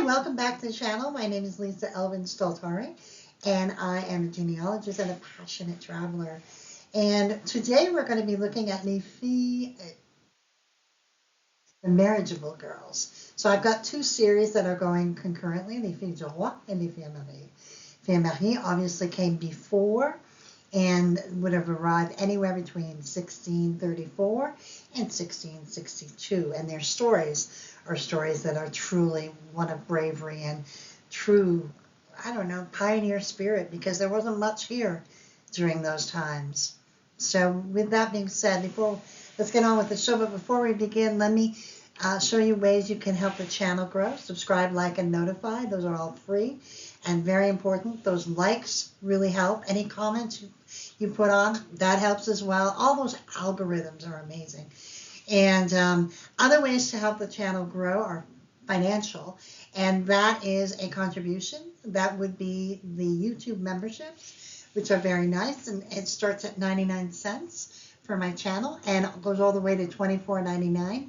welcome back to the channel. My name is Lisa Elvin Stoltari, and I am a genealogist and a passionate traveler. And today we're going to be looking at les filles, the marriageable girls. So I've got two series that are going concurrently, Les Filles du Roi and Les Filles Marie. Filles Marie obviously came before and would have arrived anywhere between 1634 and 1662. And their stories are stories that are truly one of bravery and true, pioneer spirit, because there wasn't much here during those times. So with that being said, let's get on with the show. But before we begin, let me show you ways you can help the channel grow. Subscribe, like, and notify. Those are all free and very important. Those likes really help. Any comments you put on, that helps as well. All those algorithms are amazing. And other ways to help the channel grow are financial, and that is a contribution. That would be the YouTube memberships, which are very nice, and it starts at 99 cents for my channel and it goes all the way to $24.99.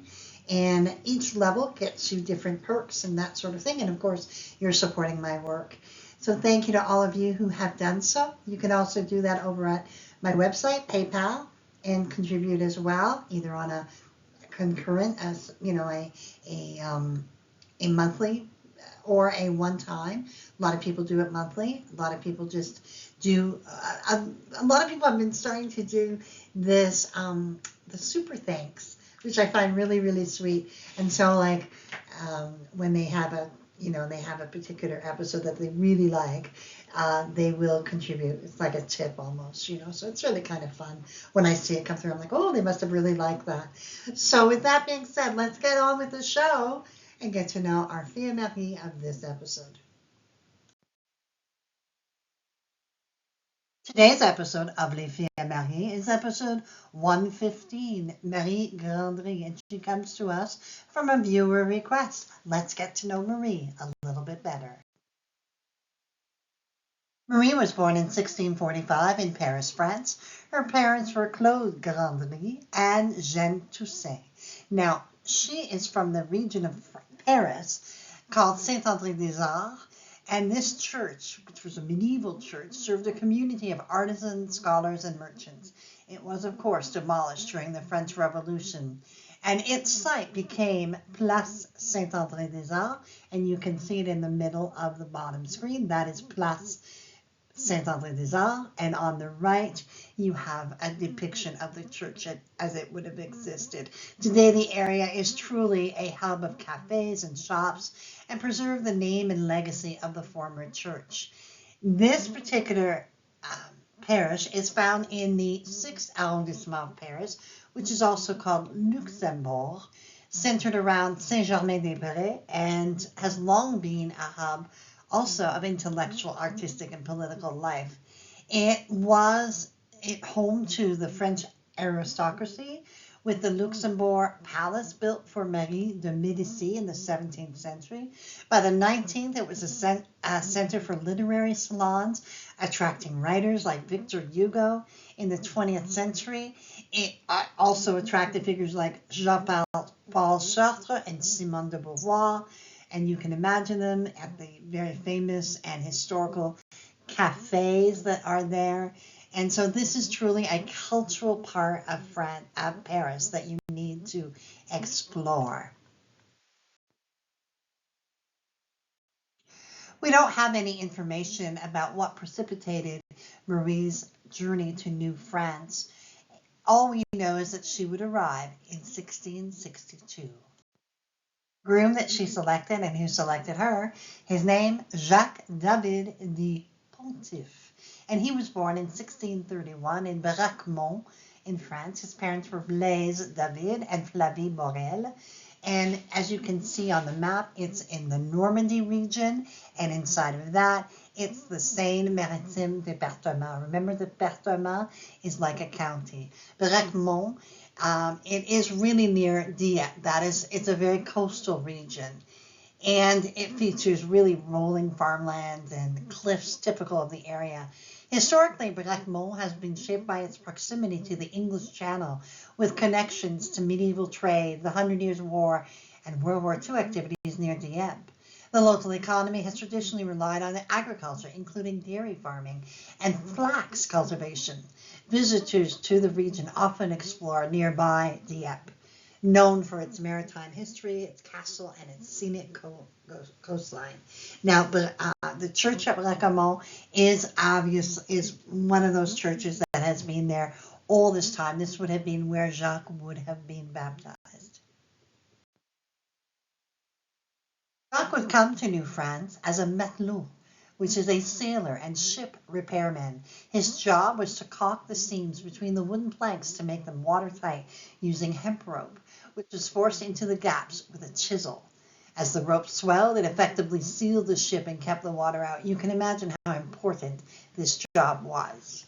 And each level gets you different perks and that sort of thing. And of course, you're supporting my work. So thank you to all of you who have done so. You can also do that over at my website, PayPal, and contribute as well, either on a concurrent, as a monthly or a one-time. A lot of people do it monthly. A lot of people just do. A lot of people have been starting to do this, the super thanks, which I find really, really sweet. And so, when they have a particular episode that they really like, they will contribute. It's like a tip almost, so it's really kind of fun. When I see it come through, I'm like, oh, they must have really liked that. So with that being said, let's get on with the show and get to know our Filles Marie of this episode. Today's episode of Les Filles Marie is episode 115, Marie Grandry, and she comes to us from a viewer request. Let's get to know Marie a little bit better. Marie was born in 1645 in Paris, France. Her parents were Claude Grandry and Jeanne Toussaint. Now, she is from the region of Paris called Saint-André-des-Arts. And this church, which was a medieval church, served a community of artisans, scholars, and merchants. It was, of course, demolished during the French Revolution. And its site became Place Saint-André-des-Arts, and you can see it in the middle of the bottom screen. That is Place Saint-André-des-Arts, and on the right you have a depiction of the church as it would have existed. Today the area is truly a hub of cafes and shops and preserve the name and legacy of the former church. This particular parish is found in the 6th arrondissement of Paris, which is also called Luxembourg, centered around Saint-Germain-des-Prés, and has long been a hub also of intellectual, artistic, and political life. It was home to the French aristocracy, with the Luxembourg Palace built for Marie de Médicis in the 17th century. By the 19th, it was a center for literary salons, attracting writers like Victor Hugo. In the 20th century, it also attracted figures like Jean-Paul Sartre and Simone de Beauvoir. And you can imagine them at the very famous and historical cafes that are there. And so this is truly a cultural part of Paris that you need to explore. We don't have any information about what precipitated Marie's journey to New France. All we know is that she would arrive in 1662. Groom that she selected and who selected her, his name Jacques David de Pontiffe, and he was born in 1631 in Bracquemont in France. His parents were Blaise David and Flavie Morel, and as you can see on the map, it's in the Normandy region, and inside of that it's the Seine-Maritime département. Remember, the département is like a county. Bracquemont, it is really near Dieppe. It's a very coastal region, and it features really rolling farmlands and cliffs typical of the area. Historically, Bracquemont has been shaped by its proximity to the English Channel, with connections to medieval trade, the 100 Years' War, and World War II activities near Dieppe. The local economy has traditionally relied on agriculture, including dairy farming and flax cultivation. Visitors to the region often explore nearby Dieppe, known for its maritime history, its castle, and its scenic coastline. Now, but the church at Racamont is one of those churches that has been there all this time. This would have been where Jacques would have been baptized. Jacques would come to New France as a matelot, which is a sailor and ship repairman. His job was to caulk the seams between the wooden planks to make them watertight using hemp rope, which was forced into the gaps with a chisel. As the rope swelled, it effectively sealed the ship and kept the water out. You can imagine how important this job was.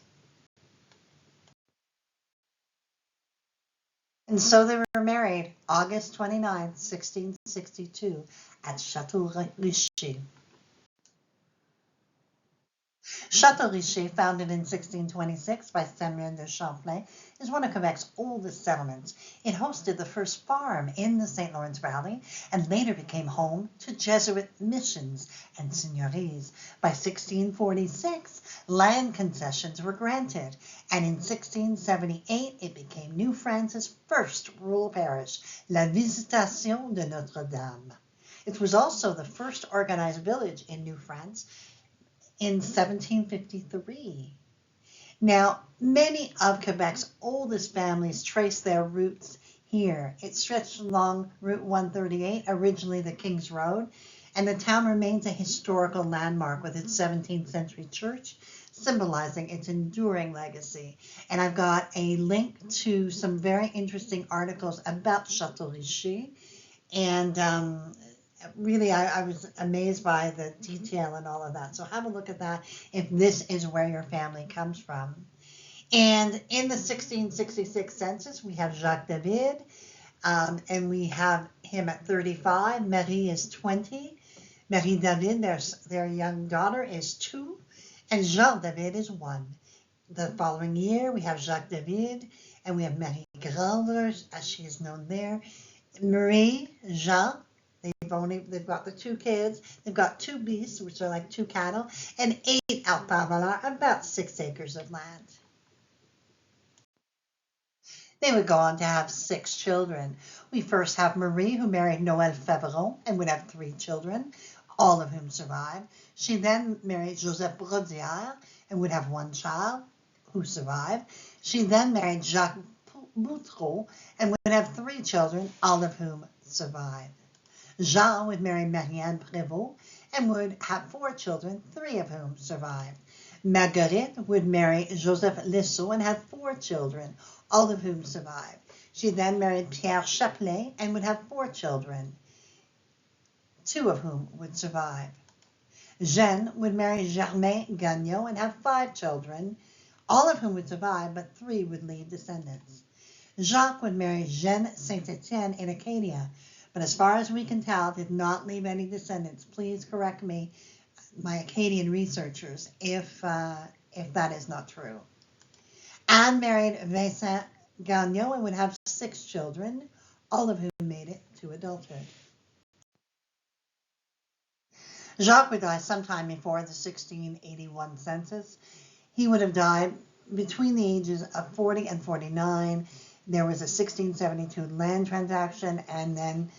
And so they were married August 29, 1662, at Château Richer. Château Richer, founded in 1626 by Samuel de Champlain, is one of Quebec's oldest settlements. It hosted the first farm in the St. Lawrence Valley and later became home to Jesuit missions and seigneuries. By 1646, land concessions were granted, and in 1678 it became New France's first rural parish, La Visitation de Notre-Dame. It was also the first organized village in New France in 1753. Now, many of Quebec's oldest families trace their roots here. It stretched along Route 138, originally the King's Road, and the town remains a historical landmark with its 17th century church, symbolizing its enduring legacy. And I've got a link to some very interesting articles about Château Richer, and really, I was amazed by the detail and all of that. So have a look at that if this is where your family comes from. And in the 1666 census, we have Jacques David, and we have him at 35. Marie is 20. Marie David, their young daughter, is 2. And Jean David is 1. The following year, we have Jacques David, and we have Marie Grandry, as she is known there. Marie, Jean. They've got the 2 kids, they've got 2 beasts, which are like 2 cattle, and 8 alpavalars, about 6 acres of land. They would go on to have 6 children. We first have Marie, who married Noël Favron and would have 3 children, all of whom survived. She then married Joseph Brodière and would have 1 child, who survived. She then married Jacques Boutreau and would have 3 children, all of whom survived. Jean would marry Marianne Prévost and would have 4 children, 3 of whom survived. Marguerite would marry Joseph Lesseau and have 4 children, all of whom survived. She then married Pierre Chapelain and would have 4 children, 2 of whom would survive. Jeanne would marry Germain Gagne and have 5 children, all of whom would survive, but 3 would leave descendants. Jacques would marry Jeanne Saint-Étienne in Acadia, but as far as we can tell, did not leave any descendants. Please correct me, my Acadian researchers, if that is not true. Anne married Vincent Gagnon and would have 6 children, all of whom made it to adulthood. Jacques would die sometime before the 1681 census. He would have died between the ages of 40 and 49. There was a 1672 land transaction and then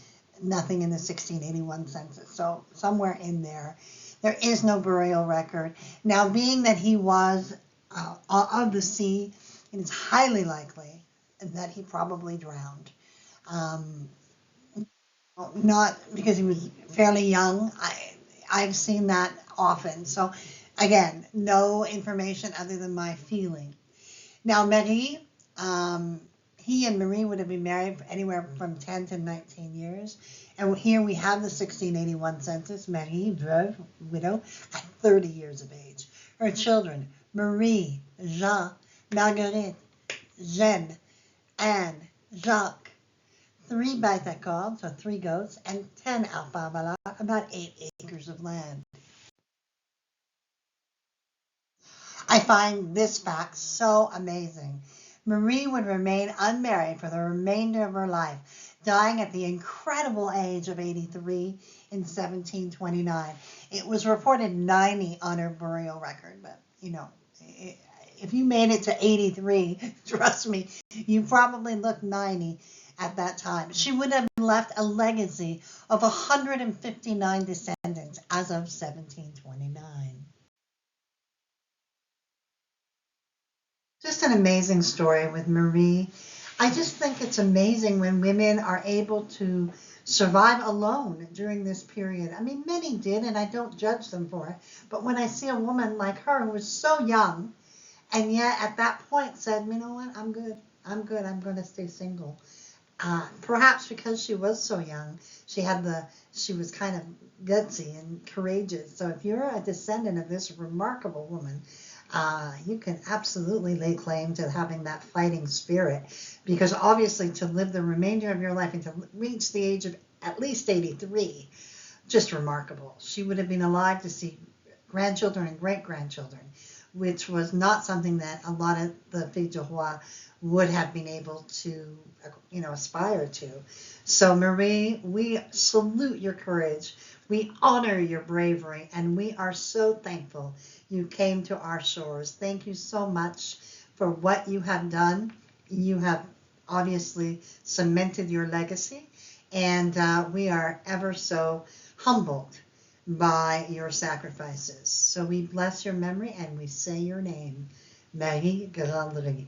nothing in the 1681 census. So somewhere in there, there is no burial record. Now, being that he was of the sea, it is highly likely that he probably drowned. Not because he was fairly young. I've seen that often. So again, no information other than my feeling. Now, Marie, he and Marie would have been married for anywhere from 10 to 19 years. And here we have the 1681 census, Marie, veuve, widow, at 30 years of age. Her children, Marie, Jean, Marguerite, Jeanne, Anne, Jacques, 3 bêtes à cordes, so 3 goats, and 10 alpavalars, about 8 acres of land. I find this fact so amazing. Marie would remain unmarried for the remainder of her life. dying at the incredible age of 83 in 1729. It was reported 90 on her burial record, but if you made it to 83, trust me, you probably looked 90 at that time. She would have left a legacy of 159 descendants as of 1729. Just an amazing story with Marie. I just think it's amazing when women are able to survive alone during this period. I mean, many did, and I don't judge them for it. But when I see a woman like her who was so young, and yet at that point said, you know what, I'm good. I'm good. I'm going to stay single. Perhaps because she was so young, she was kind of gutsy and courageous. So if you're a descendant of this remarkable woman, you can absolutely lay claim to having that fighting spirit, because obviously to live the remainder of your life and to reach the age of at least 83, just remarkable. She would have been alive to see grandchildren and great-grandchildren, which was not something that a lot of the filles du roi would have been able to, aspire to. So Marie, we salute your courage. We honor your bravery, and we are so thankful you came to our shores. Thank you so much for what you have done. You have obviously cemented your legacy, and we are ever so humbled by your sacrifices. So we bless your memory and we say your name, Marie Grandry.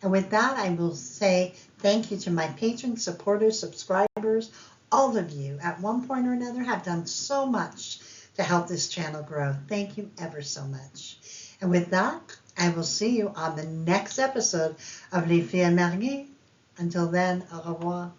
And with that, I will say thank you to my patrons, supporters, subscribers. All of you at one point or another have done so much to help this channel grow. Thank you ever so much. And with that, I will see you on the next episode of Les Filles Mariées. Until then, au revoir.